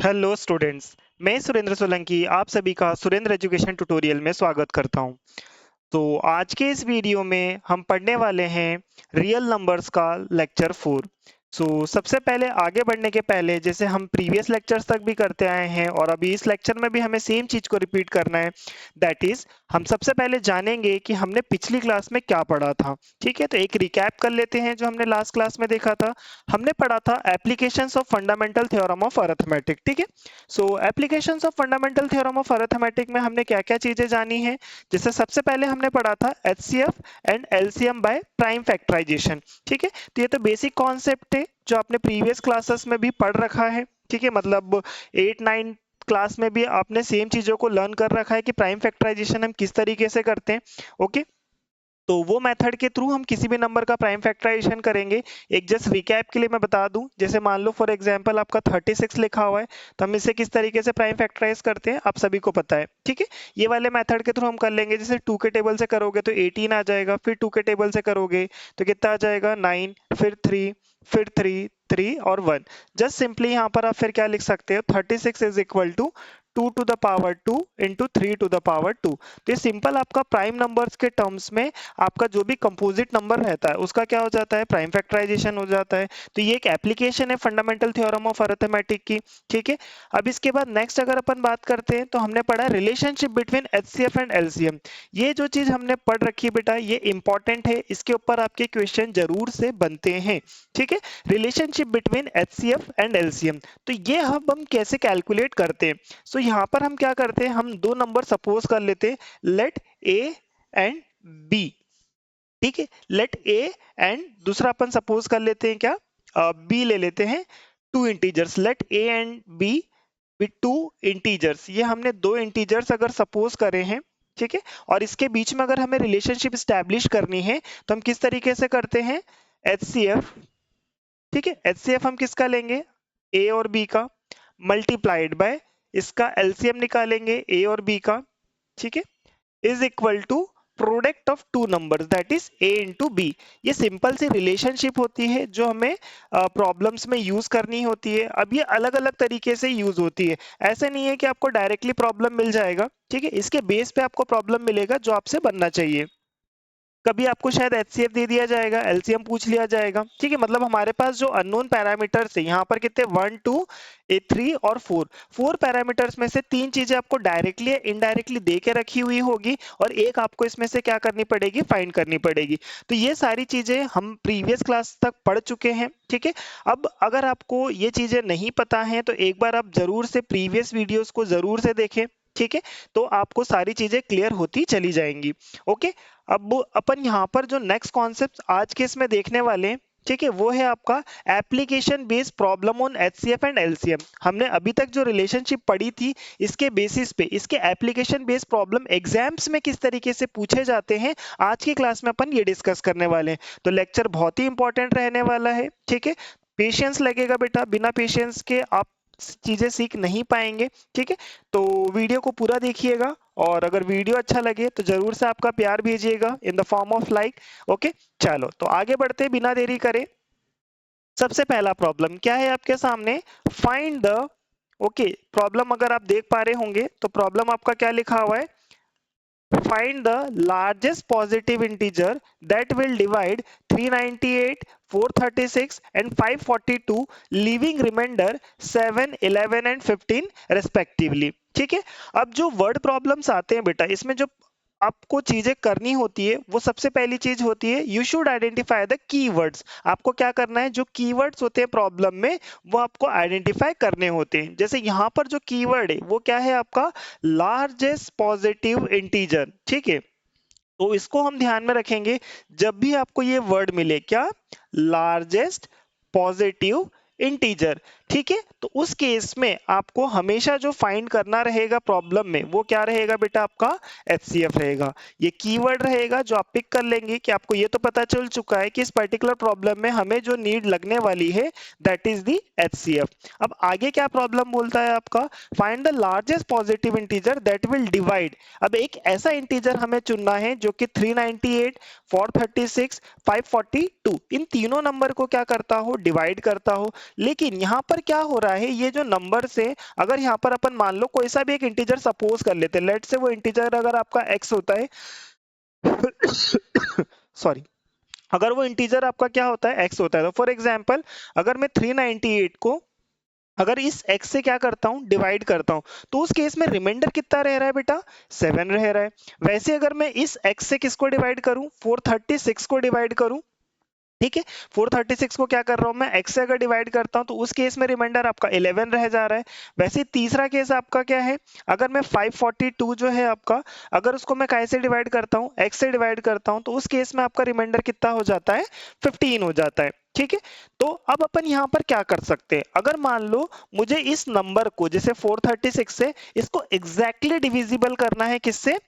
Hello students. मैं सुरेंद्र सोलंकी आप सभी का सुरेंद्र एजुकेशन ट्यूटोरियल में स्वागत करता हूं। तो आज के इस वीडियो में हम पढ़ने वाले हैं रियल नंबर्स का लेक्चर 4। सबसे पहले आगे बढ़ने के पहले जैसे हम प्रीवियस लेक्चर्स तक भी करते आए हैं और अभी इस लेक्चर में भी हमें सेम चीज को रिपीट करना है। दैट इज हम सबसे पहले जानेंगे कि हमने पिछली क्लास में क्या पढ़ा था। ठीक है, तो एक रिकैप कर लेते हैं जो हमने लास्ट क्लास में देखा था। हमने पढ़ा था applications of fundamental theorem of arithmetic. ठीक है, applications of fundamental theorem of arithmetic में हमने क्या क्या चीजें जानी है। जैसे सबसे पहले हमने पढ़ा था HCF and LCM by prime factorization. ठीक है, तो ये तो बेसिक कॉन्सेप्ट है जो आपने प्रीवियस क्लासेस में भी पढ़ रखा है। ठीक है, मतलब 8-9 क्लास में भी आपने सेम चीजों को लर्न कर रखा है कि प्राइम फैक्टराइजेशन हम किस तरीके से करते हैं। ओके, तो वो मेथड के थ्रू हम किसी भी नंबर का प्राइम फैक्टराइजेशन करेंगे। एक जस्ट रिकैप के लिए मैं बता दूं, जैसे मान लो फॉर एग्जांपल आपका 36 लिखा हुआ है, तो हम इसे किस तरीके से प्राइम फैक्टराइज करते हैं आप सभी को पता है। ठीक है, ये वाले मेथड के थ्रू हम कर लेंगे। जैसे 2 के टेबल से करोगे तो 18 आ जाएगा, फिर 2 के टेबल से करोगे तो कितना आ जाएगा 9, फिर 3, फिर 3, 3 और 1। जस्ट सिंपली यहाँ पर आप फिर क्या लिख सकते हो, 36 is equal to 2 to the power 2 into 3 to the power 2। तो ये सिंपल आपका प्राइम नंबर्स के टर्म्स में आपका जो भी कंपोजिट नंबर रहता है उसका क्या हो जाता है, प्राइम फैक्टराइजेशन हो जाता है। तो ये एक एप्लीकेशन है फंडामेंटल थ्योरम ऑफ अरिथमेटिक की। ठीक है, अब इसके बाद नेक्स्ट अगर अपन बात करते हैं तो हमने पढ़ा relationship between HCF and LCM। ये जो चीज हमने पढ़ रखी है बेटा ये इंपॉर्टेंट है, इसके ऊपर आपके क्वेश्चन जरूर से बनते हैं। ठीक है, relationship between HCF and LCM, तो ये हम कैसे कैलकुलेट करते हैं। यहाँ पर हम क्या करते हैं, हम दो नंबर सपोज कर लेते हैं, लेट A एंड B। ठीक है, लेट A एंड दूसरा अपन सपोज कर लेते हैं क्या, B ले लेते हैं। Two integers, let A and B with two integers, ये हमने दो इंटीजर्स अगर सपोज करे हैं। ठीक है, और इसके बीच में अगर हमें रिलेशनशिप स्टैब्लिश करनी है तो हम किस तरीके से करते हैं, HCF। ठीक है, HCF हम किसका लेंगे, A और B का, मल्टीप्लाइड बाय इसका LCM निकालेंगे A और B का। ठीक है, is equal to product of two numbers that is A into B। ये सिंपल सी रिलेशनशिप होती है जो हमें प्रॉब्लम्स में यूज करनी होती है। अब ये अलग अलग तरीके से यूज होती है, ऐसे नहीं है कि आपको डायरेक्टली प्रॉब्लम मिल जाएगा। ठीक है, इसके बेस पे आपको प्रॉब्लम मिलेगा जो आपसे बनना चाहिए। कभी आपको शायद HCF दे दिया जाएगा, LCM पूछ लिया जाएगा। ठीक है, मतलब हमारे पास जो अननोन पैरामीटर्स है यहाँ पर कितने 1, 2, 3 और 4 पैरामीटर्स में से तीन चीजें आपको डायरेक्टली या इनडायरेक्टली दे के रखी हुई होगी और एक आपको इसमें से क्या करनी पड़ेगी, फाइंड करनी पड़ेगी। तो ये सारी चीजें हम प्रीवियस क्लास तक पढ़ चुके हैं। ठीक है, अब अगर आपको ये चीजें नहीं पता है तो एक बार आप जरूर से प्रीवियस वीडियोस को जरूर से देखें। ठीक है, तो आपको सारी चीजें क्लियर होती चली जाएंगी। ओके, अब अपन यहाँ पर जो नेक्स्ट कॉन्सेप्ट आज के इसमें देखने वाले हैं, ठीक है, वो है आपका application based problem on HCF and LCM। हमने अभी तक जो रिलेशनशिप पढ़ी थी इसके बेसिस पे इसके एप्लीकेशन बेस्ड प्रॉब्लम एग्जाम्स में किस तरीके से पूछे जाते हैं, आज की क्लास में अपन ये डिस्कस करने वाले हैं। तो लेक्चर बहुत ही इंपॉर्टेंट रहने वाला है। ठीक है, पेशेंस लगेगा बेटा, बिना पेशेंस के आप चीजें सीख नहीं पाएंगे। ठीक है, तो वीडियो को पूरा देखिएगा और अगर वीडियो अच्छा लगे तो जरूर से आपका प्यार भेजिएगा in the form of like. Okay, चलो तो आगे बढ़ते बिना देरी करे। सबसे पहला प्रॉब्लम क्या है आपके सामने, फाइंड द, ओके, प्रॉब्लम अगर आप देख पा रहे होंगे तो प्रॉब्लम आपका क्या लिखा हुआ है, find the largest positive integer that will divide 398, 436 and 542 leaving remainder 7, 11 and 15 respectively। ठीक है, अब जो वर्ड प्रॉब्लम्स आते हैं बेटा इसमें जो आपको चीजें करनी होती है वो सबसे पहली चीज होती है you should identify the keywords. आपको क्या करना है, जो कीवर्ड्स होते हैं प्रॉब्लम में वो आपको आइडेंटिफाई करने होते हैं। जैसे यहाँ पर जो कीवर्ड है वो क्या है आपका, लार्जेस्ट पॉजिटिव इंटीजर। ठीक है, तो इसको हम ध्यान में रखेंगे जब भी आपको ये वर्ड मिले, क्या, लार्जेस्ट पॉजिटिव इंटीजर। ठीक है, तो उस केस में आपको हमेशा जो फाइंड करना रहेगा प्रॉब्लम में वो क्या रहेगा बेटा, आपका HCF रहेगा। ये कीवर्ड रहेगा जो आप पिक कर लेंगे कि आपको ये तो पता चल चुका है कि इस पर्टिकुलर प्रॉब्लम में हमें जो नीड लगने वाली है दैट इज दी HCF। अब आगे क्या प्रॉब्लम बोलता है आपका, find the largest positive integer that will divide. अब एक ऐसा इंटीजर हमें चुनना है जो कि 398, 436, 542 इन तीनों नंबर को क्या करता हो, डिवाइड करता हो। लेकिन यहाँ पर क्या हो रहा होता है, ये जो नंबर से अगर यहाँ पर अपन मान लो कोई सा भी एक इंटीजर सपोज कर लेते हैं, लेट से वो इंटीजर अगर आपका x होता है सॉरी, अगर वो इंटीजर आपका क्या होता है x होता है, तो फॉर एग्जांपल अगर मैं 398 को अगर इस x से क्या करता हूं डिवाइड करता हूं, तो उस केस में रिमाइंडर कितना रह रहा है बेटा 7 रह रहा है। वैसे अगर मैं इस x से किसको डिवाइड करूं 436 को डिवाइड करूं, ठीक है 436 को क्या कर रहा हूं मैं x से अगर डिवाइड करता हूं तो उस केस में रिमाइंडर आपका 11 रह जा रहा है। वैसे तीसरा केस आपका क्या है, अगर मैं 542 जो है आपका अगर उसको मैं कैसे डिवाइड करता हूं x से डिवाइड करता हूं तो उस केस में आपका रिमाइंडर कितना हो जाता है 15 हो जाता है। ठीक है, तो अब अपन यहाँ पर क्या कर सकते हैं, अगर मान लो मुझे इस नंबर को जैसे 436 से इसको एग्जैक्टली डिविजिबल करना है किससे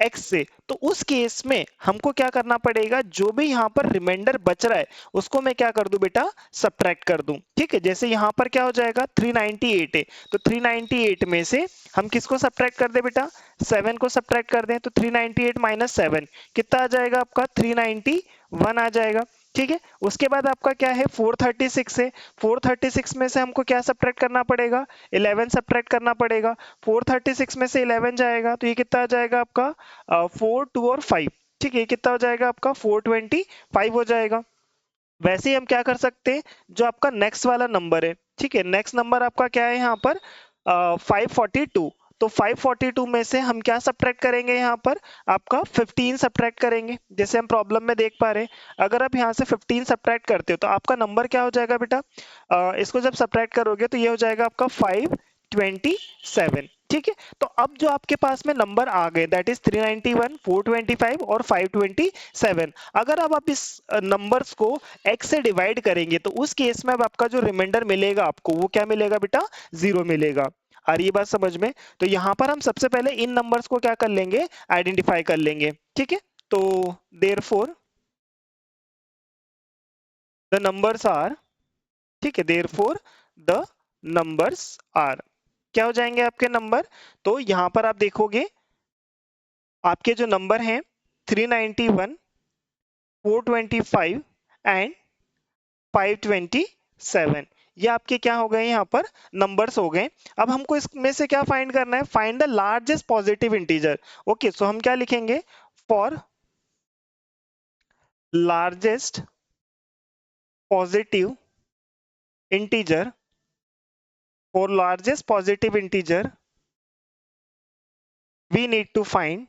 x से, तो उस केस में हमको क्या करना पड़ेगा, जो भी यहाँ पर रिमाइंडर बच रहा है उसको मैं क्या कर दूं बेटा सब्ट्रैक्ट कर दूं। ठीक है, जैसे यहाँ पर क्या हो जाएगा 398 है, तो 398 में से हम किसको सब्ट्रैक्ट कर दे बेटा 7 को सब्ट्रैक्ट कर दें, तो 398 माइनस 7 कितना आ जाएगा आपका 391 आ जाएगा। ठीक है, उसके बाद आपका क्या है 436 है, 436 में से हमको क्या सब्ट्रैक्ट करना पड़ेगा 11 सब्ट्रैक्ट करना पड़ेगा। 436 में से 11 जाएगा तो ये कितना आ जाएगा आपका 4 2 और 5। ठीक है, ये कितना हो जाएगा आपका 425 हो जाएगा। वैसे ही हम क्या कर सकते हैं, जो आपका नेक्स्ट वाला नंबर है, ठीक है नेक्स्ट नंबर आपका क्या है यहाँ पर 542, तो 542 में से हम क्या सब्ट्रैक्ट करेंगे यहाँ पर आपका 15 सब्ट्रैक्ट करेंगे, जैसे हम प्रॉब्लम में देख पा रहे हैं। अगर आप यहाँ से 15 सब्ट्रैक्ट करते हो तो आपका नंबर क्या हो जाएगा बेटा, इसको जब सब्ट्रैक्ट करोगे तो ये हो जाएगा आपका 527। ठीक है, तो अब जो आपके पास में नंबर आ गए दैट इज 391 425 और 527, अगर अब आप इस नंबर्स को x से डिवाइड करेंगे तो उस केस में अब आपका जो रिमाइंडर मिलेगा आपको वो क्या मिलेगा बेटा 0 मिलेगा। आ रही है बात समझ में, तो यहाँ पर हम सबसे पहले इन नंबर्स को क्या कर लेंगे आइडेंटिफाई कर लेंगे। ठीक है, तो देयरफॉर द नंबर्स आर, ठीक है देयरफॉर द नंबर्स आर क्या हो जाएंगे आपके नंबर, तो यहाँ पर आप देखोगे आपके जो नंबर हैं 391 425 एंड 527, ये आपके क्या हो गए यहाँ पर नंबर्स हो गए। अब हमको इसमें से क्या फाइंड करना है, find the largest positive integer. Okay, so हम क्या लिखेंगे for largest positive integer, for largest positive integer we need to find,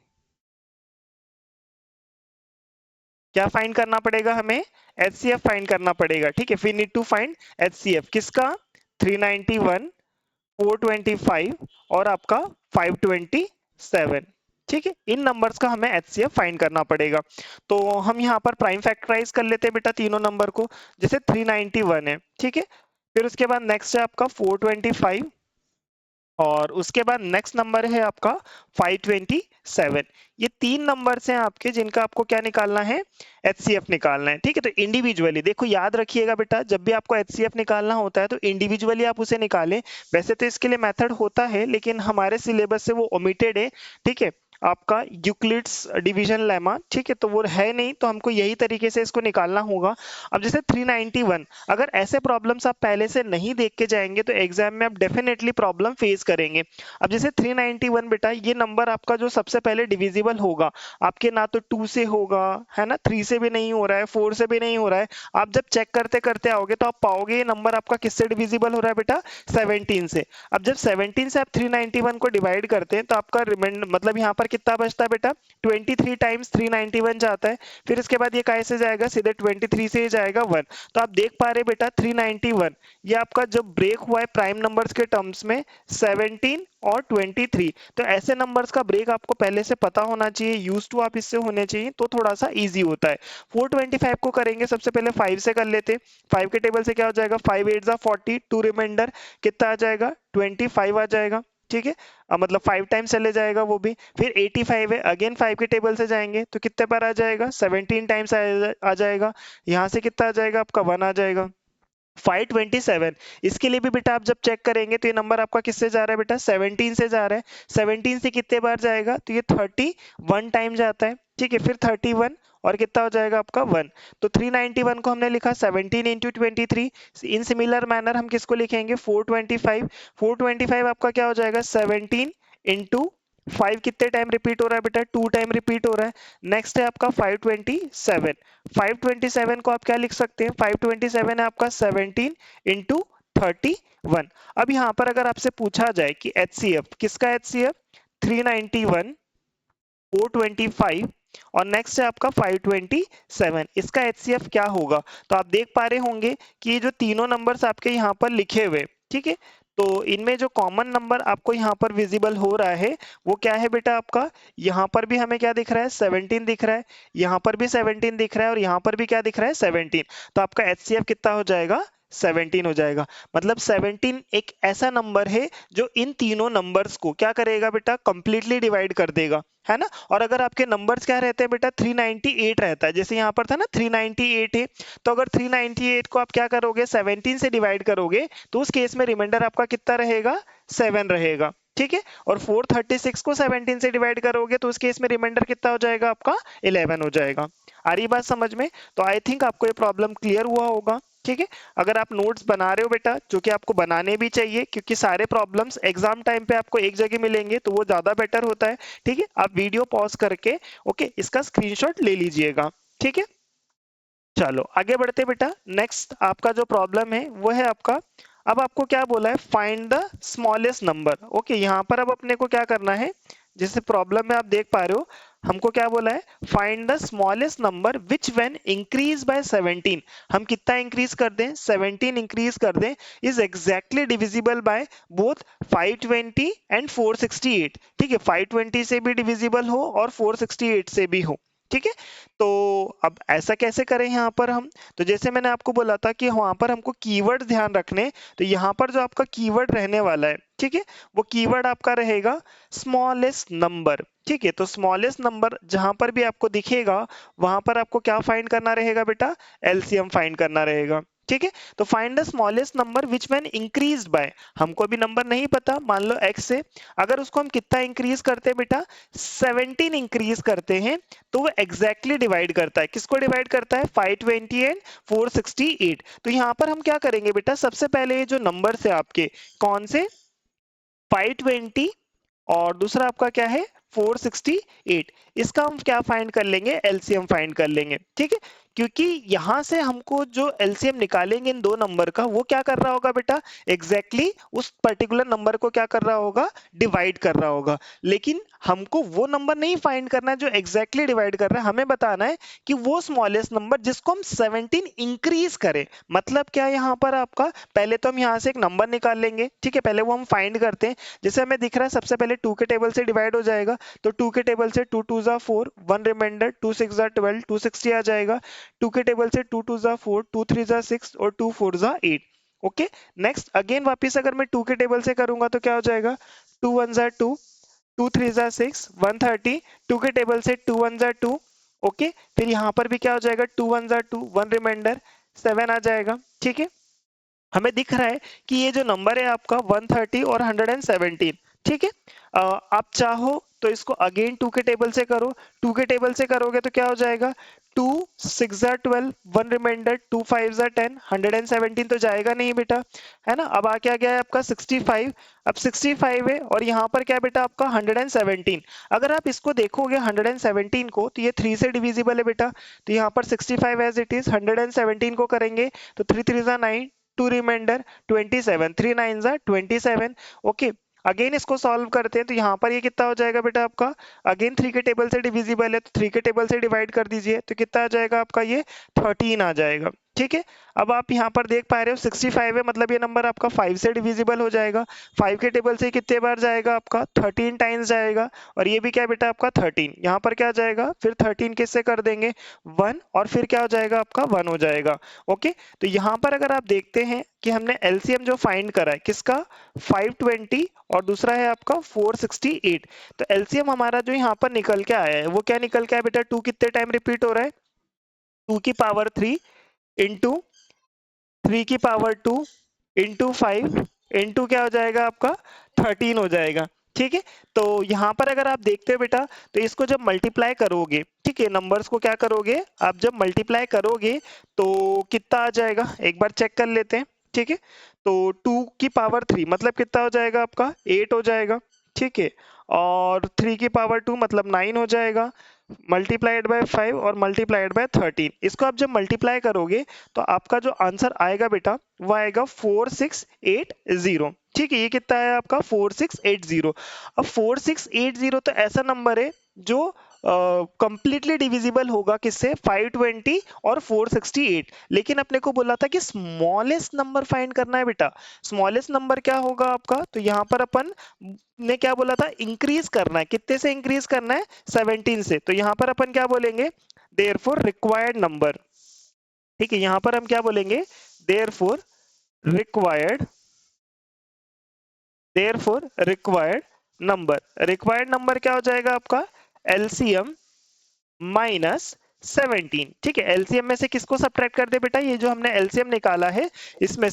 क्या फाइंड करना पड़ेगा हमें HCF फाइंड करना पड़ेगा। ठीक है, we need to find HCF किसका 391 425 और आपका 527। ठीक है, इन नंबर्स का हमें HCF फाइंड करना पड़ेगा। तो हम यहाँ पर प्राइम फैक्टराइज कर लेते हैं बेटा तीनों नंबर को, जैसे 391 है, ठीक है फिर उसके बाद नेक्स्ट है आपका 425 और उसके बाद नेक्स्ट नंबर है आपका 527। ये तीन नंबर्स हैं आपके जिनका आपको क्या निकालना है HCF निकालना है। ठीक है, तो इंडिविजुअली देखो याद रखिएगा बेटा, जब भी आपको HCF निकालना होता है तो इंडिविजुअली आप उसे निकालें। वैसे तो इसके लिए मेथड होता है लेकिन हमारे सिलेबस से वो ओमिटेड है। ठीक है, आपका यूक्लिड्स डिवीजन लेमा, ठीक है तो वो है नहीं, तो हमको यही तरीके से इसको निकालना होगा। अब जैसे 391, अगर ऐसे प्रॉब्लम्स आप पहले से नहीं देख के जाएंगे तो एग्जाम में आप डेफिनेटली प्रॉब्लम फेस करेंगे। अब जैसे 391 बेटा ये नंबर आपका जो सबसे पहले डिविजिबल होगा आपके ना तो 2 से होगा है ना, 3 से भी नहीं हो रहा है, 4 से भी नहीं हो रहा है। आप जब चेक करते करते आओगे तो आप पाओगे ये नंबर आपका किससे डिविजिबल हो रहा है बेटा 17 से। अब जब 17 से आप 391 को डिवाइड करते हैं तो आपका रिमाइंडर मतलब यहाँ पर कितना बचता है बेटा 23 टाइम्स 391 जाता है, फिर इसके बाद ये कैसे जाएगा सीधे 23 से ही जाएगा 1। तो आप देख पा रहे बेटा 391 ये आपका जो ब्रेक हुआ है प्राइम नंबर्स के टर्म्स में 17 और 23, तो ऐसे नंबर्स का ब्रेक आपको पहले से पता होना चाहिए, यूज टू आप इससे होने चाहिए तो थोड़ा सा इजी होता है। 425 को करेंगे सबसे पहले 5 से कर लेते, 5 के टेबल से क्या हो जाएगा 5 8 40, 2 रिमाइंडर कितना आ जाएगा 25 आ जाएगा। ठीक है, मतलब 5 टाइम्स चले जाएगा वो भी, फिर 85 है अगेन 5 के टेबल से जाएंगे तो कितने पर आ जाएगा 17 टाइम्स आ जाएगा, यहाँ से कितना आ जाएगा आपका 1 आ जाएगा। 527 इसके लिए भी बेटा आप जब चेक करेंगे तो ये नंबर आपका किससे जा रहा है बेटा 17 से जा रहा है, 17 से कितने बार जाएगा तो ये 31 टाइम जाता है। ठीक है, फिर 31 और कितना हो जाएगा आपका 1। तो 391 को हमने लिखा 17 इंटू 23। इन सिमिलर मैनर हम किसको लिखेंगे 425। 425 आपका क्या हो जाएगा 17 इंटू 5 कितने टाइम रिपीट हो रहा है बेटा 2 टाइम रिपीट हो रहा है। नेक्स्ट है आपका 527। 527 को आप क्या लिख सकते हैं 527 है आपका 17 इंटू 31। अब यहाँ पर अगर आपसे पूछा जाए कि HCF किसका HCF 391 425 और नेक्स्ट है आपका 527 इसका HCF क्या होगा। तो आप देख पा रहे होंगे कि ये जो तीनों नंबर्स आपके यहाँ पर लिखे हुए ठीक है तो इनमें जो कॉमन नंबर आपको यहाँ पर विजिबल हो रहा है वो क्या है बेटा आपका यहाँ पर भी हमें क्या दिख रहा है 17 दिख रहा है यहाँ पर भी 17 दिख रहा है और यहाँ पर भी क्या दिख रहा है 17। तो आपका HCF कितना हो जाएगा 17 हो जाएगा। मतलब 17 एक ऐसा नंबर है जो इन तीनों नंबर्स को क्या करेगा बेटा कंप्लीटली डिवाइड कर देगा है ना। और अगर आपके नंबर्स क्या रहते हैं बेटा 398 रहता है जैसे यहाँ पर था ना 398 है तो अगर 398 को आप क्या करोगे 17 से डिवाइड करोगे तो उस केस में रिमाइंडर आपका कितना रहेगा 7 रहेगा ठीक है। और 436 को 17 से डिवाइड करोगे तो उस केस में रिमाइंडर कितना हो जाएगा आपका 11 हो जाएगा। आ रही बात समझ में। तो आई थिंक आपको ये प्रॉब्लम क्लियर हुआ होगा ठीक है। अगर आप नोट्स बना रहे हो बेटा जो कि आपको बनाने भी चाहिए क्योंकि सारे प्रॉब्लम्स एग्जाम टाइम पे आपको एक जगह मिलेंगे तो वो ज्यादा बेटर होता है ठीक है। आप वीडियो पॉज करके ओके इसका स्क्रीनशॉट ले लीजिएगा ठीक है। चलो आगे बढ़ते बेटा नेक्स्ट आपका जो प्रॉब्लम है वो है आपका अब आपको क्या बोला है find the smallest number. Okay यहाँ पर अब अपने को क्या करना है जैसे प्रॉब्लम में आप देख पा रहे हो हमको क्या बोला है find the smallest number which when increase by 17। हम कितना इंक्रीज कर दें 17 इंक्रीज कर दें is exactly divisible by both 520 and 468 ठीक है 520 से भी डिविजिबल हो और 468 से भी हो ठीक है। तो अब ऐसा कैसे करें यहाँ पर हम तो जैसे मैंने आपको बोला था कि वहां पर हमको कीवर्ड ध्यान रखने तो यहाँ पर जो आपका कीवर्ड रहने वाला है ठीक है वो कीवर्ड आपका रहेगा स्मॉलेस्ट नंबर ठीक है। तो स्मॉलेस्ट नंबर जहां पर भी आपको दिखेगा वहां पर आपको क्या फाइंड करना रहेगा बेटा एलसीएम फाइंड करना रहेगा ठीक है। तो find the smallest number which when increased by हमको अभी नंबर नहीं पता मान लो x से अगर उसको हम कितना इंक्रीज करते हैं बेटा 17 इंक्रीज करते हैं तो वो एग्जैक्टली डिवाइड करता है किसको डिवाइड करता है 520 एंड 468। तो यहाँ पर हम क्या करेंगे बेटा सबसे पहले ये जो नंबर है आपके कौन से 520 और दूसरा आपका क्या है 468 इसका हम क्या फाइंड कर लेंगे एलसीएम फाइंड कर लेंगे ठीक है। क्योंकि यहां से हमको जो एलसीएम निकालेंगे इन दो नंबर का वो क्या कर रहा होगा बेटा एग्जैक्टली उस पर्टिकुलर नंबर को क्या कर रहा होगा डिवाइड कर रहा होगा। लेकिन हमको वो नंबर नहीं फाइंड करना है जो एग्जैक्टली डिवाइड कर रहा है हमें बताना है कि वो स्मॉलेस्ट नंबर जिसको हम 17 इंक्रीज करें। मतलब क्या यहाँ पर आपका पहले तो हम यहाँ से एक नंबर निकाल लेंगे ठीक है पहले वो हम फाइंड करते हैं जैसे हमें दिख रहा है सबसे पहले 2 के टेबल से डिवाइड हो जाएगा तो 2 के टेबल से 2 2 4 1 रिमाइंडर 2 6 12 260 आ जाएगा 2 के टेबल से 2 2 4 2 3 6 और 2 4 8 ओके। नेक्स्ट अगेन वापिस अगर मैं 2 के टेबल से करूंगा तो क्या हो जाएगा 2 1 2 2 3 6 130 2 के टेबल से 2 1 2 ओके। फिर यहाँ पर भी क्या हो जाएगा 2 1 2 1 रिमाइंडर 7 आ जाएगा ठीक है। हमें दिख रहा है कि ये जो नंबर है आपका 130 और 117 ठीक है। आप चाहो तो इसको अगेन 2 के टेबल से करो 2 के टेबल से करोगे तो क्या हो जाएगा 2 6 12 1 रिमाइंडर 2 5 10 117 तो जाएगा नहीं बेटा है ना। अब आके आ गया है आपका 65 अब 65 है और यहाँ पर क्या बेटा आपका 117 अगर आप इसको देखोगे 117 को तो ये 3 से डिविजिबल है बेटा तो यहाँ पर 65 एज इट इज 117 को करेंगे तो 3 3 9 2 रिमाइंडर 27 3 9 27 ओके। अगेन इसको सॉल्व करते हैं तो यहाँ पर ये कितना हो जाएगा बेटा आपका अगेन 3 के टेबल से डिविजिबल है तो 3 के टेबल से डिवाइड कर दीजिए तो कितना आ जाएगा आपका ये 13 आ जाएगा ठीक है। अब आप यहाँ पर देख पा रहे हो 65 है मतलब ये नंबर आपका 5 से डिविजिबल हो जाएगा 5 के टेबल से कितने बार जाएगा आपका 13 टाइम्स जाएगा और ये भी क्या बेटा आपका 13 यहाँ पर क्या जाएगा फिर 13 किससे कर देंगे 1 और फिर क्या हो जाएगा आपका 1 हो जाएगा ओके। तो यहाँ पर अगर आप देखते हैं कि हमने एलसीएम जो फाइंड करा है किसका 520 और दूसरा है आपका 468 तो एलसीएम हमारा जो यहाँ पर निकल के आया है वो क्या निकल के आया बेटा 2 कितने टाइम रिपीट हो रहा है 2 की पावर 3 इंटू 3 की पावर 2 इंटू 5 इंटू क्या हो जाएगा आपका 13 हो जाएगा ठीक है। तो यहाँ पर अगर आप देखते हो बेटा, तो इसको जब मल्टीप्लाई करोगे, ठीक है, नंबर्स को क्या करोगे, आप जब मल्टीप्लाई करोगे तो कितना आ जाएगा, एक बार चेक कर लेते हैं। ठीक है, तो 2 की पावर 3 मतलब कितना हो जाएगा आपका, 8 हो जाएगा। ठीक है, और 3 की पावर 2 मतलब 9 हो जाएगा, मल्टीप्लाइड बाय 5 और मल्टीप्लाइड बाय 13। इसको आप जब मल्टीप्लाई करोगे तो आपका जो आंसर आएगा बेटा, वो आएगा 4680। ठीक है, ये कितना है आपका 4680। अब 4680 तो ऐसा नंबर है जो कंप्लीटली डिविजिबल होगा किससे, 520 और 468। लेकिन अपने को बोला था कि स्मॉलेस्ट नंबर फाइंड करना है बेटा। स्मॉलेस्ट नंबर क्या होगा आपका, तो यहाँ पर अपन ने क्या बोला था, इंक्रीज करना है, कितने से इंक्रीज करना है, 17 से। तो यहाँ पर अपन क्या बोलेंगे, देयरफॉर रिक्वायर्ड नंबर। ठीक है, यहाँ पर हम क्या बोलेंगे, therefore required, therefore required number. Required number क्या हो जाएगा आपका, एलसीएम माइनस 17। ठीक है, एलसीएम में से किसको सब्ट्रैक्ट कर दे बेटा, ये जो हमने एलसीएम निकाला है इसमें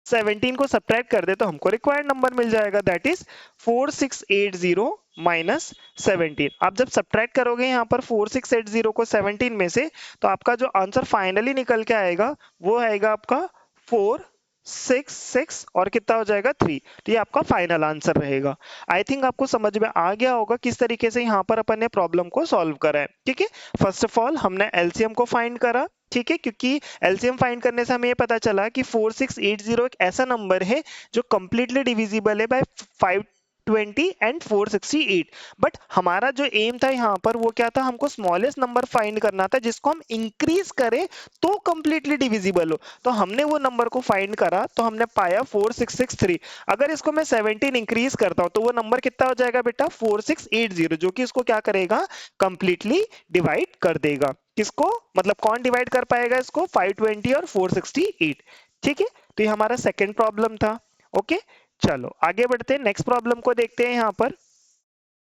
17 को सब्ट्रैक्ट कर दे तो हमको रिक्वायर्ड नंबर मिल जाएगा, दैट इज 4680 माइनस 17। आप जब सब्ट्रैक्ट करोगे यहाँ पर 4680 को 17 में से, तो आपका जो आंसर फाइनली निकल के आएगा वो आएगा आपका 466 और कितना हो जाएगा 3। तो ये आपका फाइनल आंसर रहेगा। आई थिंक आपको समझ में आ गया होगा किस तरीके से यहाँ पर अपन ने प्रॉब्लम को सॉल्व करा है। ठीक है, फर्स्ट ऑफ ऑल हमने एलसीएम को फाइंड करा। ठीक है, क्योंकि एलसीएम फाइंड करने से हमें ये पता चला कि 4680 एक ऐसा नंबर है जो कंप्लीटली डिविजिबल है बाय 520 एंड 468। बट हमारा जो एम था यहाँ पर वो क्या था, हमको स्मॉलेस्ट नंबर फाइंड करना था जिसको हम इंक्रीज करें तो कंप्लीटली डिविजिबल हो। तो हमने वो नंबर को फाइंड करा तो हमने पाया 4663। अगर इसको मैं 17 इंक्रीज करता हूं तो वो नंबर कितना हो जाएगा बेटा, 4680, जो कि इसको क्या करेगा, कंप्लीटली डिवाइड कर देगा। किसको, मतलब कौन डिवाइड कर पाएगा इसको, 520 और 468। ठीक है, तो ये हमारा सेकंड प्रॉब्लम था। ओके, चलो आगे बढ़ते हैं, नेक्स्ट प्रॉब्लम को देखते हैं। यहाँ पर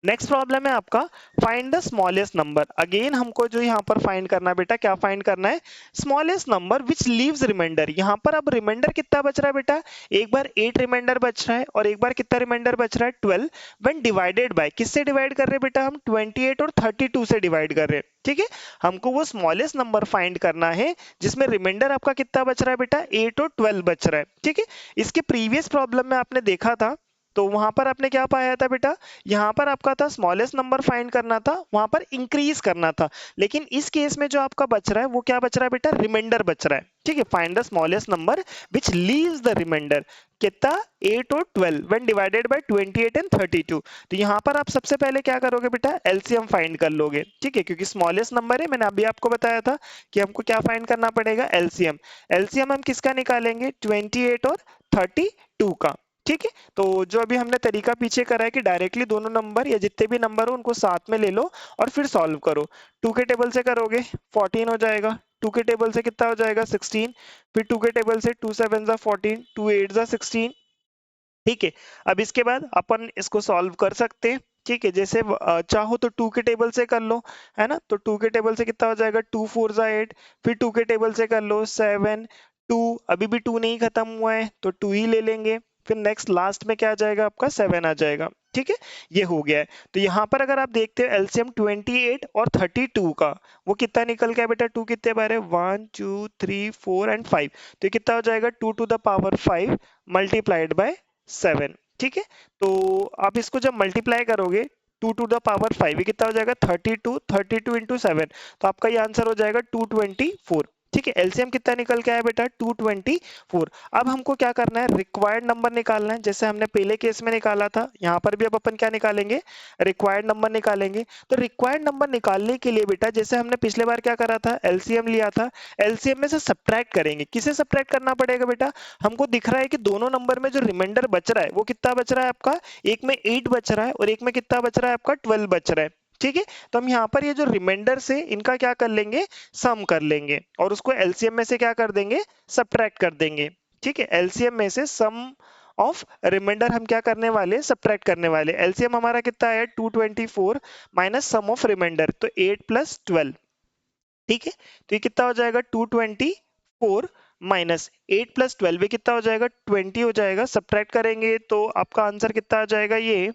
नेक्स्ट प्रॉब्लम है आपका, find the smallest number. Again हमको जो यहाँ पर फाइंड करना है बेटा, क्या फाइंड करना है, smallest number which leaves remainder. यहाँ पर अब रिमाइंडर कितना बच रहा है बेटा, एक बार 8 रिमाइंडर बच रहा है और एक बार कितना रिमाइंडर बच रहा है, 12। व्हेन डिवाइडेड बाय, किससे डिवाइड कर रहे हैं बेटा, हम 28 और 32 से डिवाइड कर रहे हैं। ठीक है, हमको वो स्मॉलेस्ट नंबर फाइंड करना है जिसमें रिमाइंडर आपका कितना बच रहा है बेटा, 8 और 12 बच रहा है। ठीक है, इसके प्रीवियस प्रॉब्लम में आपने देखा था तो वहां पर आपने क्या पाया था बेटा, यहाँ पर आपका था स्मॉलेस्ट नंबर फाइंड करना था, वहां पर इंक्रीज करना था। लेकिन इस केस में जो आपका बच रहा है वो क्या बच रहा है बेटा, रिमाइंडर बच रहा है। ठीक है, find the smallest number which leaves the remainder, कितना, 8 और 12 व्हेन डिवाइडेड बाय 28 एंड 32। तो यहाँ पर आप सबसे पहले क्या करोगे बेटा, एलसीएम फाइंड कर लोगे। ठीक है, क्योंकि स्मॉलेस्ट नंबर है, मैंने अभी आपको बताया था कि हमको क्या फाइंड करना पड़ेगा, एलसीएम। एलसीएम हम किसका निकालेंगे, 28 और 32 का। ठीक है, तो जो अभी हमने तरीका पीछे करा है कि डायरेक्टली दोनों नंबर या जितने भी नंबर हो उनको साथ में ले लो और फिर सॉल्व करो। 2 के टेबल से करोगे 14 हो जाएगा, 2 के टेबल से कितना हो जाएगा 16, फिर 2 के टेबल से 2 7 जा 14, 2 8 जा 16। ठीक है, अब इसके बाद अपन इसको सॉल्व कर सकते हैं। ठीक है, जैसे चाहो तो 2 के टेबल से कर लो, है ना, तो 2 के टेबल से कितना हो जाएगा, 2 4 जा 8, फिर 2 के टेबल से कर लो 7, 2, अभी भी 2 नहीं खत्म हुआ है तो 2 ही ले लेंगे, फिर नेक्स्ट लास्ट में क्या आ जाएगा आपका 7 आ जाएगा। ठीक है, ये हो गया है। तो यहाँ पर अगर आप देखते हो एलसीएम 28 और 32 का, वो कितना निकल गया बेटा, 2 कितने बार है, 1 2 3 4 एंड 5, तो ये कितना हो जाएगा 2 to the power 5 multiplied by 7। ठीक है, तो आप इसको जब मल्टीप्लाई करोगे 2 टू द पावर 5, ये कितना हो जाएगा 32, 32 इंटू 7, तो आपका ये आंसर हो जाएगा 224। ठीक है, एलसीएम कितना निकल के आया बेटा, 224। अब हमको क्या करना है, रिक्वायर्ड नंबर निकालना है, जैसे हमने पहले केस में निकाला था। यहाँ पर भी अब अपन क्या निकालेंगे, रिक्वायर्ड नंबर निकालेंगे। तो रिक्वायर्ड नंबर निकालने के लिए बेटा, जैसे हमने पिछले बार क्या करा था, एलसीएम लिया था, एलसीएम में से सब्ट्रैक्ट करेंगे। किसे सब्ट्रैक्ट करना पड़ेगा बेटा, हमको दिख रहा है कि दोनों नंबर में जो रिमाइंडर बच रहा है वो कितना बच रहा है आपका, एक में 8 बच रहा है और एक में कितना बच रहा है आपका 12 बच रहा है। ठीक है, तो हम यहाँ पर ये जो रिमाइंडर से इनका क्या कर लेंगे, सम कर लेंगे और उसको एलसीएम में से क्या कर देंगे, सब्ट्रैक्ट कर देंगे। ठीक है, एलसीएम में से सम ऑफ रिमाइंडर हम क्या करने वाले, सब्ट्रैक्ट करने वाले। एलसीएम हमारा कितना है 224 माइनस सम ऑफ रिमाइंडर, तो 8 प्लस 12। ठीक है, तो ये कितना हो जाएगा 224 माइनस 8 प्लस 12, ये कितना हो जाएगा 20 हो जाएगा। सब्ट्रैक्ट करेंगे तो आपका आंसर कितना आ जाएगा, ये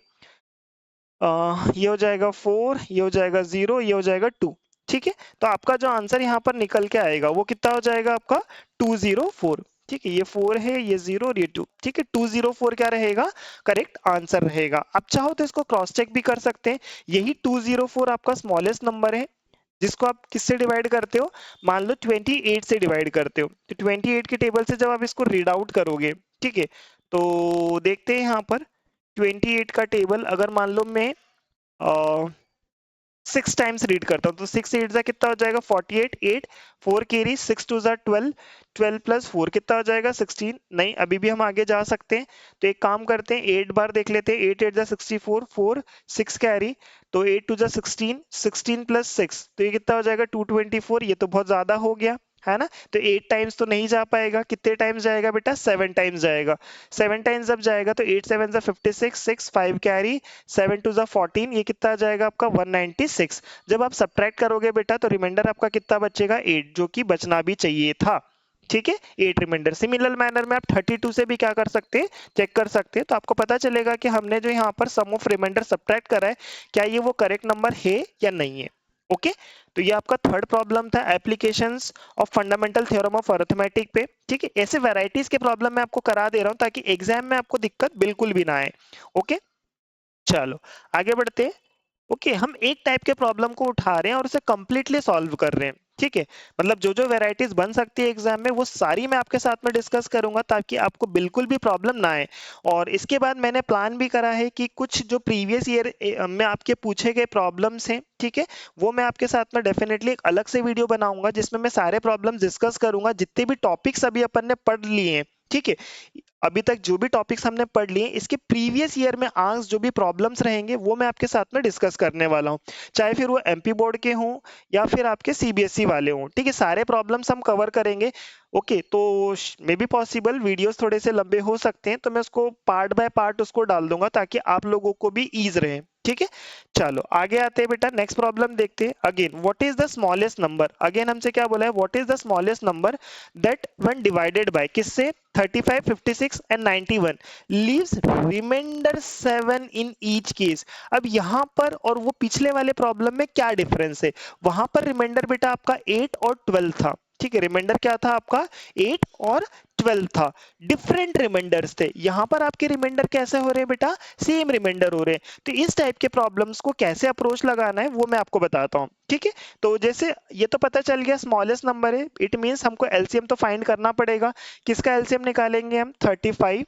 ये हो जाएगा 4, ये हो जाएगा 0, ये हो जाएगा 2। ठीक है, तो आपका जो आंसर यहाँ पर निकल के आएगा वो कितना हो जाएगा आपका 204। ठीक है, ये 4 है, ये 0 और ये 2। ठीक है, 204 क्या रहेगा, करेक्ट आंसर रहेगा। आप चाहो तो इसको क्रॉस चेक भी कर सकते हैं। यही 204 आपका स्मॉलेस्ट नंबर है जिसको आप किससे डिवाइड करते हो, मान लो 28 से डिवाइड करते हो। तो 28 के टेबल से जब आप इसको रीड आउट करोगे, ठीक है, तो देखते हैं यहाँ पर 28 का टेबल अगर मान लो मैं 6 टाइम्स रीड करता हूँ तो 6 8 जा कितना हो जाएगा 48, 8 4 कैरी, 6 2 जा 12, 12 प्लस 4 कितना हो जाएगा 16। नहीं, अभी भी हम आगे जा सकते हैं। तो एक काम करते हैं 8 बार देख लेते हैं। 8 8 जा 64, 4 6 कैरी, तो 8 2 जा 16, 16 प्लस 6 तो ये कितना हो जाएगा 224। ये तो बहुत ज्यादा हो गया है ना। तो 8 टाइम्स तो नहीं जा पाएगा, कितने टाइम्स जाएगा बेटा 7 टाइम्स जाएगा। 7 टाइम्स जब जाएगा तो 8 7 जा 56, 6 5 कैरी, 7 2 जा 14, ये कितना आ जाएगा आपका 196। जब आप सब्ट्रैक्ट करोगे बेटा तो रिमाइंडर आपका कितना बचेगा 8, जो कि बचना भी चाहिए था। ठीक है, 8 रिमाइंडर। सिमिलर मैनर में आप 32 से भी क्या कर सकते हैं, चेक कर सकते हैं। तो आपको पता चलेगा कि हमने जो यहाँ पर सम ऑफ रिमाइंडर सब्ट्रैक्ट करा है, क्या ये वो करेक्ट नंबर है या नहीं है। ओके, तो ये आपका थर्ड प्रॉब्लम था, applications of fundamental theorem of arithmetic पे। ठीक है, ऐसे वैरायटीज के प्रॉब्लम मैं आपको करा दे रहा हूं ताकि एग्जाम में आपको दिक्कत बिल्कुल भी ना आए। ओके, चलो आगे बढ़ते हैं। ओके, हम एक टाइप के प्रॉब्लम को उठा रहे हैं और उसे कंप्लीटली सॉल्व कर रहे हैं। ठीक है, मतलब जो जो वेराइटीज बन सकती है एग्जाम में वो सारी मैं आपके साथ में डिस्कस करूंगा ताकि आपको बिल्कुल भी प्रॉब्लम ना आए। और इसके बाद मैंने प्लान भी करा है कि कुछ जो प्रीवियस ईयर में आपके पूछे गए प्रॉब्लम्स हैं, ठीक है, वो मैं आपके साथ में डेफिनेटली एक अलग से वीडियो बनाऊंगा जिसमें मैं सारे प्रॉब्लम्स डिस्कस करूंगा, जितने भी टॉपिक्स अभी अपन ने पढ़ लिए हैं। ठीक है, अभी तक जो भी टॉपिक्स हमने पढ़ लिए इसके प्रीवियस ईयर में आज जो भी प्रॉब्लम्स रहेंगे वो मैं आपके साथ में डिस्कस करने वाला हूँ, चाहे फिर वो एमपी बोर्ड के हों या फिर आपके सीबीएसई वाले हों। ठीक है, सारे प्रॉब्लम्स हम कवर करेंगे। ओके, तो मे बी पॉसिबल वीडियोस थोड़े से लंबे हो सकते हैं, तो मैं उसको पार्ट बाय पार्ट उसको डाल दूंगा ताकि आप लोगों को भी ईज रहे। ठीक है, चलो आगे आते हैं बेटा, नेक्स्ट प्रॉब्लम देखते हैं। Again what is the smallest number, again हमसे क्या बोला है, what is the smallest number that when divided by किससे 35, 56 and 91 leaves remainder 7 in each case. अब यहाँ पर और वो पिछले वाले प्रॉब्लम में क्या डिफरेंस है, वहां पर रिमाइंडर बेटा आपका 8 और 12 था। ठीक है, रिमाइंडर क्या था आपका 8 और 12 था, डिफरेंट रिमाइंडर्स थे। यहां पर आपके रिमाइंडर कैसे हो रहे हैं बेटा, सेम रिमाइंडर हो रहे हैं। तो इस टाइप के प्रॉब्लम्स को कैसे अप्रोच लगाना है वो मैं आपको बताता हूं। ठीक है, तो जैसे ये तो पता चल गया स्मॉलेस्ट नंबर है, इट मींस हमको एलसीएम तो फाइंड करना पड़ेगा। किसका एलसीएम निकालेंगे हम, 35,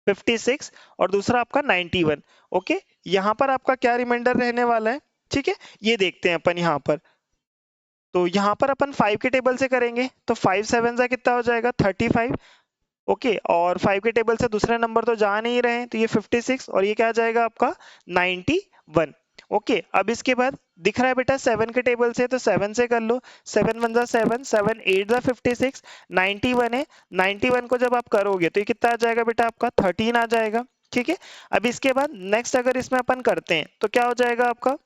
56 और दूसरा आपका 91। ओके, यहां पर आपका क्या रिमाइंडर रहने वाला है, ठीक है, ये देखते हैं अपन यहां पर। तो यहाँ पर अपन 5 के टेबल से करेंगे तो 5 7 जा कितना हो जाएगा 35। ओके, और 5 के टेबल से दूसरे नंबर तो जा नहीं रहे हैं तो ये 56 और ये क्या आ जाएगा आपका 91। ओके, अब इसके बाद दिख रहा है बेटा 7 के टेबल से तो 7 से कर लो, 7 1 जा 7, 7 8 जा 56, 91 है। 91 को जब आप करोगे तो ये कितना आ जाएगा बेटा आपका 13 आ जाएगा। ठीक है, अब इसके बाद नेक्स्ट अगर इसमें अपन करते हैं तो क्या हो जाएगा आपका,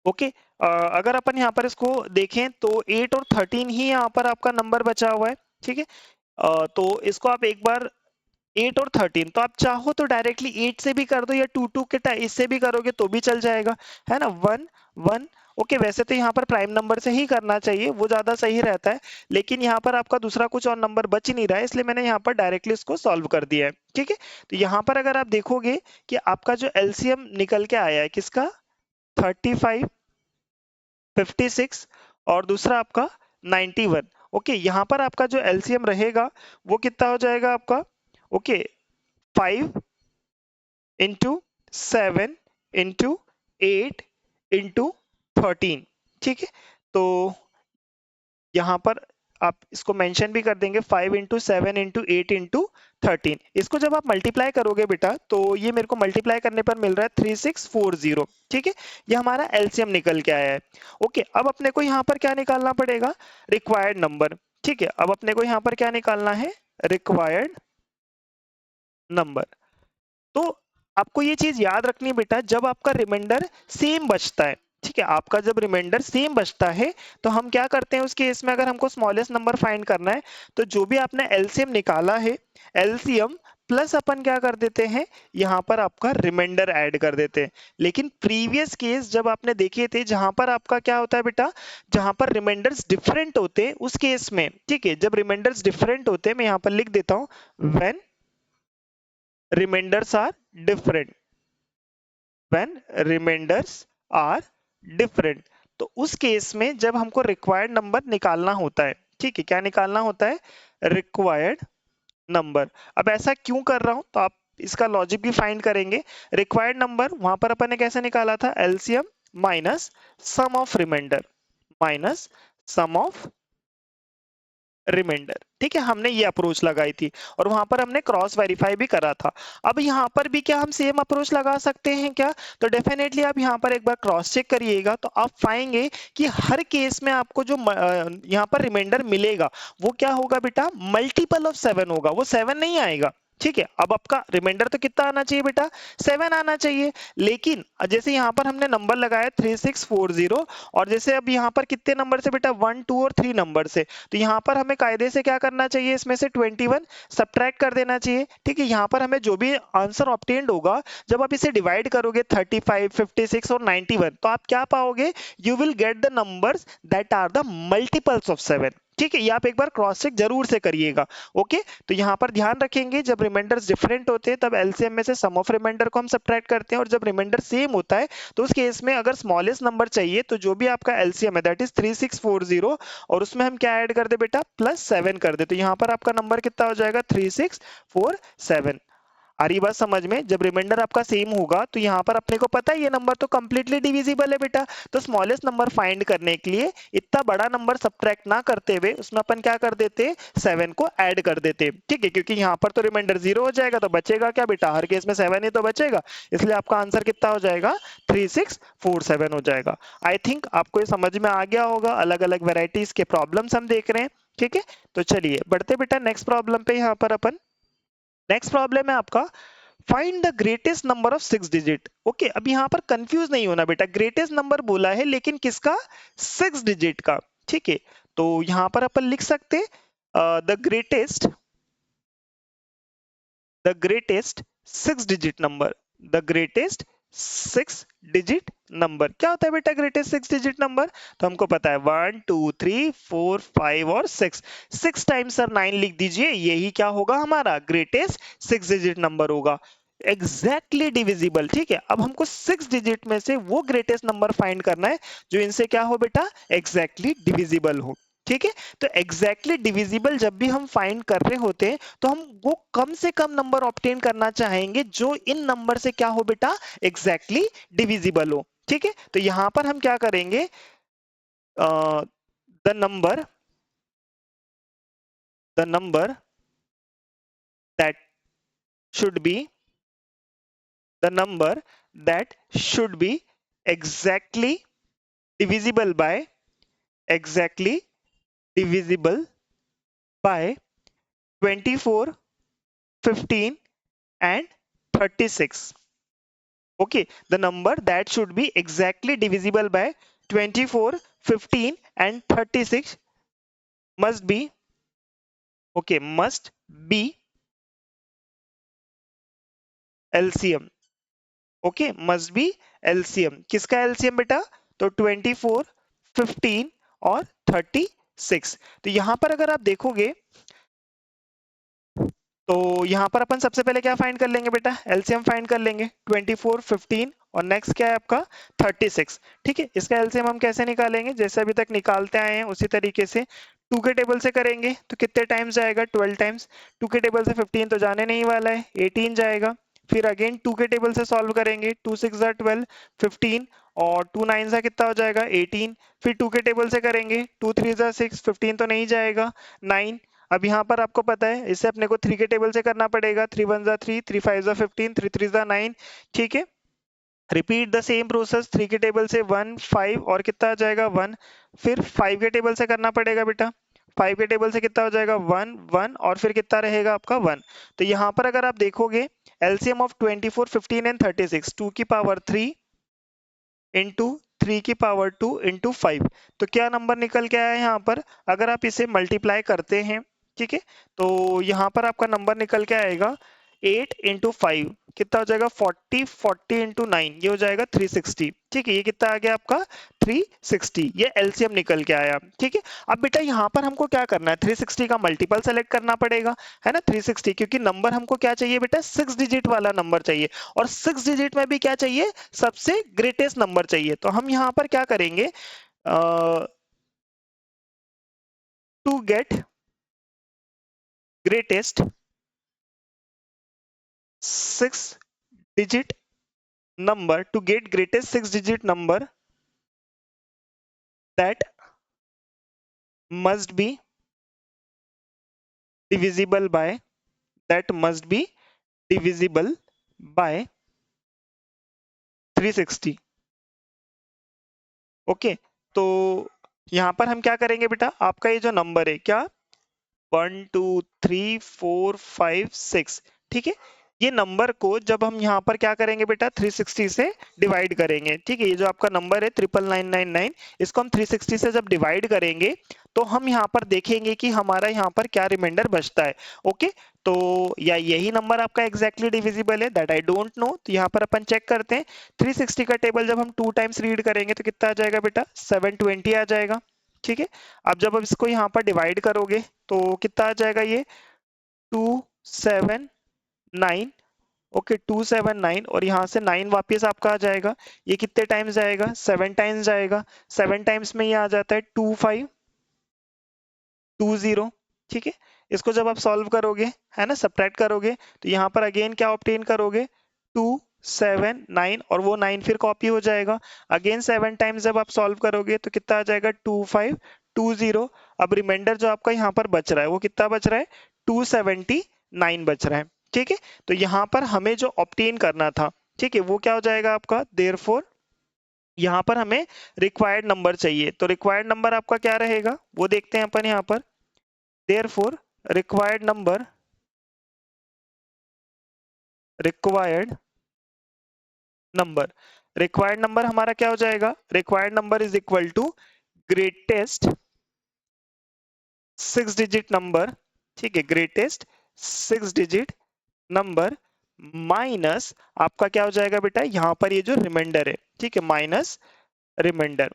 ओके, अगर अपन यहाँ पर इसको देखें तो 8 और 13 ही यहाँ पर आपका नंबर बचा हुआ है। ठीक है, तो इसको आप एक बार 8 और 13 तो आप चाहो तो डायरेक्टली 8 से भी कर दो या 2 2 के इससे भी करोगे तो भी चल जाएगा, है ना, 1 1। ओके, वैसे तो यहाँ पर प्राइम नंबर से ही करना चाहिए, वो ज्यादा सही रहता है, लेकिन यहाँ पर आपका दूसरा कुछ और नंबर बच ही नहीं रहा है इसलिए मैंने यहाँ पर डायरेक्टली इसको सॉल्व कर दिया है। ठीक है, तो यहाँ पर अगर आप देखोगे कि आपका जो एलसीएम निकल के आया है किसका 35, 56 और दूसरा आपका 91। ओके, यहाँ पर आपका जो एलसीएम रहेगा वो कितना हो जाएगा आपका, ओके, 5 इंटू 7 इंटू 8 इंटू 13। ठीक है, तो यहाँ पर आप इसको मेंशन भी कर देंगे 5 इंटू 7 इंटू 8 इंटू 13। इसको जब आप मल्टीप्लाई करोगे बेटा तो ये मेरे को मल्टीप्लाई करने पर मिल रहा है 3640। ठीक है, ये हमारा एलसीएम निकल के आया है। ओके, अब अपने को यहाँ पर क्या निकालना पड़ेगा, रिक्वायर्ड नंबर। ठीक है, अब अपने को यहाँ पर क्या निकालना है, रिक्वायर्ड नंबर। तो आपको ये चीज याद रखनी है बेटा, जब आपका रिमाइंडर सेम बचता है, ठीक है, आपका जब रिमाइंडर सेम बचता है तो हम क्या करते हैं उस केस में, अगर हमको स्मॉलेस्ट नंबर फाइंड करना है तो जो भी आपने एलसीएम निकाला है, एलसीएम प्लस अपन क्या कर देते हैं, यहाँ पर आपका रिमाइंडर ऐड कर देते हैं। लेकिन प्रीवियस केस जब आपने देखे थे जहां पर आपका क्या होता है बेटा, जहां पर रिमाइंडर्स डिफरेंट होते हैं उस केस में, ठीक है, जब रिमाइंडर्स डिफरेंट होते हैं, मैं यहाँ पर लिख देता हूं, when remainders are different, when remainders are different, तो उस केस में जब हमको रिक्वायर्ड नंबर निकालना होता है, ठीक है, क्या निकालना होता है, रिक्वायर्ड नंबर। अब ऐसा क्यों कर रहा हूं, तो आप इसका लॉजिक भी फाइंड करेंगे। रिक्वायर्ड नंबर वहां पर अपन ने कैसे निकाला था, LCM minus sum of remainder, minus sum of remainder, ठीक है, हमने ये अप्रोच लगाई थी और वहां पर हमने क्रॉस वेरीफाई भी करा था। अब यहाँ पर भी क्या हम सेम अप्रोच लगा सकते हैं क्या, तो डेफिनेटली आप यहाँ पर एक बार क्रॉस चेक करिएगा तो आप पाएंगे कि हर केस में आपको जो यहाँ पर रिमाइंडर मिलेगा वो क्या होगा बेटा, मल्टीपल ऑफ 7 होगा, वो 7 नहीं आएगा, ठीक है। अब आपका रिमाइंडर तो कितना आना चाहिए बेटा, 7 आना चाहिए। लेकिन जैसे यहाँ पर हमने नंबर लगाया 3640 और जैसे अब यहाँ पर कितने नंबर से बेटा, 1 2 और 3 नंबर से, तो यहाँ पर हमें कायदे से क्या करना चाहिए, इसमें से 21 सब्ट्रैक्ट कर देना चाहिए, ठीक है। यहाँ पर हमें जो भी आंसर ऑब्टेन्ड होगा, जब आप इसे डिवाइड करोगे 35 56 और 91, तो आप क्या पाओगे, you will get the numbers that are the multiples of 7, ठीक है। ये आप एक बार क्रॉस चेक जरूर से करिएगा, ओके। तो यहाँ पर ध्यान रखेंगे जब रिमाइंडर्स डिफरेंट होते हैं तब एलसीएम में से सम ऑफ रिमाइंडर को हम सब्ट्रैक्ट करते हैं, और जब रिमाइंडर सेम होता है तो उस केस में अगर स्मॉलेस्ट नंबर चाहिए तो जो भी आपका एलसीएम है दैट इज 3640 और उसमें हम क्या ऐड कर दे बेटा, +7 कर दे, तो यहाँ पर आपका नंबर कितना हो जाएगा, 3647। आ रही बात समझ में, जब रिमाइंडर आपका सेम होगा तो यहाँ पर अपने को पता है ये नंबर तो कंप्लीटली डिविजिबल है बेटा, तो स्मॉलेस्ट नंबर फाइंड करने के लिए इतना बड़ा नंबर सब्ट्रैक्ट ना करते हुए उसमें अपन क्या कर देते, 7 को ऐड कर देते, ठीक है, क्योंकि यहाँ पर तो रिमाइंडर 0 हो जाएगा तो बचेगा क्या बेटा, हर केस में 7 ही तो बचेगा, इसलिए आपका आंसर कितना हो जाएगा, 3647 हो जाएगा। आई थिंक आपको ये समझ में आ गया होगा, अलग अलग वेराइटीज के प्रॉब्लम्स हम देख रहे हैं, ठीक है। तो चलिए बढ़ते बेटा नेक्स्ट प्रॉब्लम पे, यहाँ पर अपन नेक्स्ट प्रॉब्लम है आपका, find the greatest number of 6 digit, okay. अब यहाँ पर कंफ्यूज नहीं होना बेटा, ग्रेटेस्ट नंबर बोला है लेकिन किसका, 6 डिजिट का, ठीक है। तो यहाँ पर अपन लिख सकते the greatest 6 digit number, the greatest 6 digit number क्या होता है बेटा, ग्रेटेस्ट 6 डिजिट नंबर, तो हमको पता है 1 2 3 4 5 और 6, 6 टाइम्स सर 9 लिख दीजिए, यही क्या होगा हमारा ग्रेटेस्ट 6 डिजिट नंबर होगा, एग्जैक्टली डिविजिबल, ठीक है। अब हमको 6 डिजिट में से वो ग्रेटेस्ट नंबर फाइंड करना है जो इनसे क्या हो बेटा, एग्जैक्टली डिविजिबल हो, ठीक है। तो एग्जैक्टली डिविजिबल जब भी हम फाइंड कर रहे होते हैं तो हम वो कम से कम नंबर ऑब्टेन करना चाहेंगे जो इन नंबर से क्या हो बेटा, एग्जैक्टली डिविजिबल हो, ठीक है। तो यहां पर हम क्या करेंगे, the number that should be the number that should be exactly divisible by exactly divisible by 24, 15 and 36, okay. The number that should be exactly divisible by 24, 15 and 36 must be, okay, must be LCM, okay, must be LCM, किसका LCM बेटा, तो 24, 15 और 36। तो यहां पर अगर आप देखोगे तो यहां पर अपन सबसे पहले क्या फाइंड कर लेंगे बेटा, एलसीएम फाइंड कर लेंगे, 24, 15 और नेक्स्ट क्या है आपका 36, ठीक है। इसका एलसीएम हम कैसे निकालेंगे, जैसे अभी तक निकालते आए हैं उसी तरीके से 2 के टेबल से करेंगे तो कितने टाइम्स जाएगा, 12 टाइम्स, 2 के टेबल से 15 तो जाने नहीं वाला है, 18 जाएगा, फिर अगेन 2 के टेबल से सॉल्व करेंगे, 2 6 जा 12, 15 और 2 9 जा कितना हो जाएगा 18, फिर 2 के टेबल से करेंगे, 2 3 जा 6, 15 तो नहीं जाएगा, 9। अब यहाँ पर आपको पता है इसे अपने को 3 के टेबल से करना पड़ेगा, 3 1 जा 3, 3 5 जा 15, 3 3 जा 9, ठीक है। रिपीट द सेम प्रोसेस, 3 के टेबल से 1 5 और कितना आ जाएगा 1, फिर 5 के टेबल से करना पड़ेगा बेटा, 5 के टेबल से कितना हो जाएगा 1 1 और फिर कितना रहेगा आपका 1। तो यहाँ पर अगर आप देखोगे एलसीएम ऑफ 24, 15 एंड 36, 2 की पावर 3 इंटू 3 की पावर 2 इंटू 5, तो क्या नंबर निकल के आया यहाँ पर, अगर आप इसे मल्टीप्लाई करते हैं, ठीक है, तो यहाँ पर आपका नंबर निकल के आएगा 8 इंटू 5 कितना हो जाएगा 40, 40 इंटू 9 ये हो जाएगा 360। ठीक है, ये कितना आ गया आपका 360, ये एलसीएम निकल के आया। ठीक है, अब बेटा यहाँ पर हमको क्या करना है, 360 का मल्टीपल सेलेक्ट करना पड़ेगा, है ना, 360, क्योंकि नंबर हमको क्या चाहिए बेटा, 6 डिजिट वाला नंबर चाहिए, और 6 डिजिट में भी क्या चाहिए, सबसे ग्रेटेस्ट नंबर चाहिए। तो हम यहाँ पर क्या करेंगे, to get greatest 6 digit number, to get greatest 6 digit number, that must be divisible by, that must be divisible by 360। Okay, तो यहां पर हम क्या करेंगे बेटा, आपका ये जो नंबर है क्या, 1 2 3 4 5 6, ठीक है, ये नंबर को जब हम यहाँ पर क्या करेंगे बेटा, 360 से डिवाइड करेंगे। ठीक है, ये जो आपका नंबर है 99999, इसको हम 360 से जब डिवाइड करेंगे तो हम यहाँ पर देखेंगे कि हमारा यहाँ पर क्या रिमाइंडर बचता है। ओके, तो या यही नंबर आपका एग्जैक्टली डिविजिबल है, दैट आई डोंट नो। तो यहाँ पर अपन चेक करते हैं, 360 का टेबल जब हम 2 टाइम्स रीड करेंगे तो कितना आ जाएगा बेटा, 720 आ जाएगा। ठीक है, अब जब आप इसको यहाँ पर डिवाइड करोगे तो कितना आ जाएगा, ये 279। ओके, 279, और यहाँ से 9 वापस आपका आ जाएगा, ये कितने टाइम्स जाएगा, 7 टाइम्स जाएगा। 7 टाइम्स में ये आ जाता है 2520। ठीक है, इसको जब आप सॉल्व करोगे, है ना, सब्ट्रैक्ट करोगे, तो यहाँ पर अगेन क्या ऑब्टेन करोगे, 279, और वो 9 फिर कॉपी हो जाएगा। अगेन 7 टाइम्स जब आप सॉल्व करोगे तो कितना आ जाएगा, 2520। अब रिमाइंडर जो आपका यहाँ पर बच रहा है वो कितना बच रहा है, 279 बच रहा है। ठीक है, तो यहाँ पर हमें जो ऑब्टेन करना था, ठीक है, वो क्या हो जाएगा आपका, देयरफॉर यहाँ पर हमें रिक्वायर्ड नंबर चाहिए। तो रिक्वायर्ड नंबर आपका क्या रहेगा वो देखते हैं अपन यहाँ पर, therefore required number, required number, required number हमारा क्या हो जाएगा, required number is equal to greatest 6 digit number. ठीक है, ग्रेटेस्ट 6 डिजिट नंबर माइनस आपका क्या हो जाएगा बेटा, यहाँ पर ये जो रिमाइंडर है, ठीक है, माइनस रिमाइंडर।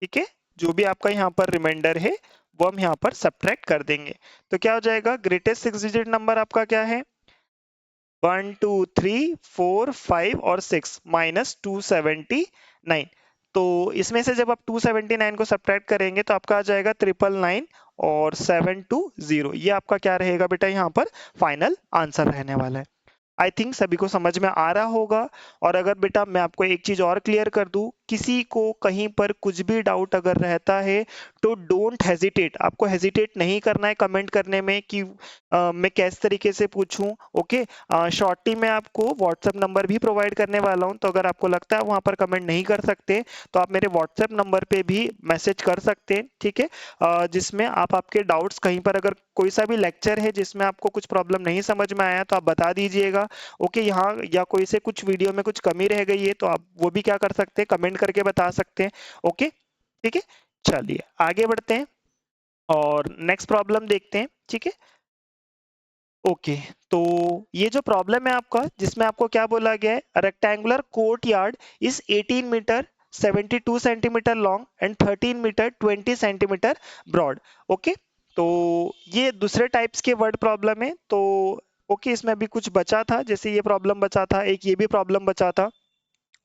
ठीक है, जो भी आपका यहाँ पर रिमाइंडर है वो हम यहाँ पर सब्ट्रैक्ट कर देंगे। तो क्या हो जाएगा, ग्रेटेस्ट 6 डिजिट नंबर आपका क्या है, 1 2 3 4 5 और 6 माइनस 279। तो इसमें से जब आप 279 को सब्ट्रैक्ट करेंगे तो आपका आ जाएगा 999 और 720। ये आपका क्या रहेगा बेटा, यहाँ पर फाइनल आंसर रहने वाला है। आई थिंक सभी को समझ में आ रहा होगा। और अगर बेटा मैं आपको एक चीज और क्लियर कर दूं, किसी को कहीं पर कुछ भी डाउट अगर रहता है तो डोंट हेजिटेट, आपको हेजिटेट नहीं करना है कमेंट करने में कि मैं किस तरीके से पूछूं। ओके, शॉर्टली मैं आपको व्हाट्सएप नंबर भी प्रोवाइड करने वाला हूं, तो अगर आपको लगता है वहां पर कमेंट नहीं कर सकते तो आप मेरे व्हाट्सएप नंबर पे भी मैसेज कर सकते हैं। ठीक है, जिसमें आप आपके डाउट्स, कहीं पर अगर कोई सा भी लेक्चर है जिसमें आपको कुछ प्रॉब्लम नहीं समझ में आया तो आप बता दीजिएगा। ओके, यहाँ या कोई से कुछ वीडियो में कुछ कमी रह गई है तो आप वो भी क्या कर सकते हैं, कमेंट करके बता सकते हैं। ओके, ठीक है, चलिए आगे बढ़ते हैं और नेक्स्ट प्रॉब्लम देखते हैं। ठीक है, ओके, तो ये जो प्रॉब्लम है आपका, जिसमें आपको क्या बोला गया है, rectangular courtyard is 18 metre 72 centimetre long and 13 metre 20 centimetre broad. Okay, तो ये दूसरे टाइप्स के वर्ड प्रॉब्लम है। तो ओके, इसमें अभी कुछ बचा था, जैसे ये प्रॉब्लम बचा था, एक ये भी प्रॉब्लम बचा था।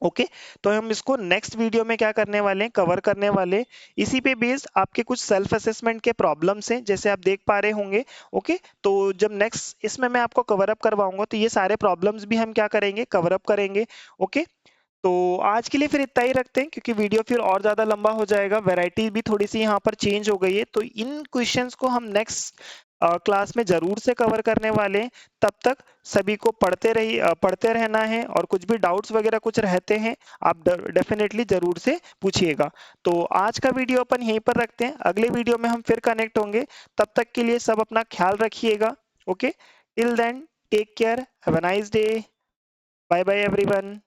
ओके, तो हम इसको नेक्स्ट वीडियो में क्या करने वाले हैं, कवर करने वाले। इसी पे बेस्ड आपके कुछ सेल्फ असेसमेंट के प्रॉब्लम्स हैं, जैसे आप देख पा रहे होंगे। ओके, तो जब नेक्स्ट इसमें मैं आपको कवर अप करवाऊंगा तो ये सारे प्रॉब्लम्स भी हम क्या करेंगे, कवर अप करेंगे। ओके, तो आज के लिए फिर इतना ही रखते हैं, क्योंकि वीडियो फिर और ज्यादा लंबा हो जाएगा। वैरायटी भी थोड़ी सी यहाँ पर चेंज हो गई है, तो इन क्वेश्चंस को हम नेक्स्ट क्लास में जरूर से कवर करने वाले हैं। तब तक सभी को पढ़ते रहना है, और कुछ भी डाउट्स वगैरह कुछ रहते हैं आप डेफिनेटली जरूर से पूछिएगा। तो आज का वीडियो अपन यहीं पर रखते हैं, अगले वीडियो में हम फिर कनेक्ट होंगे। तब तक के लिए सब अपना ख्याल रखिएगा। Okay, till then take care, have a nice day, bye bye everyone.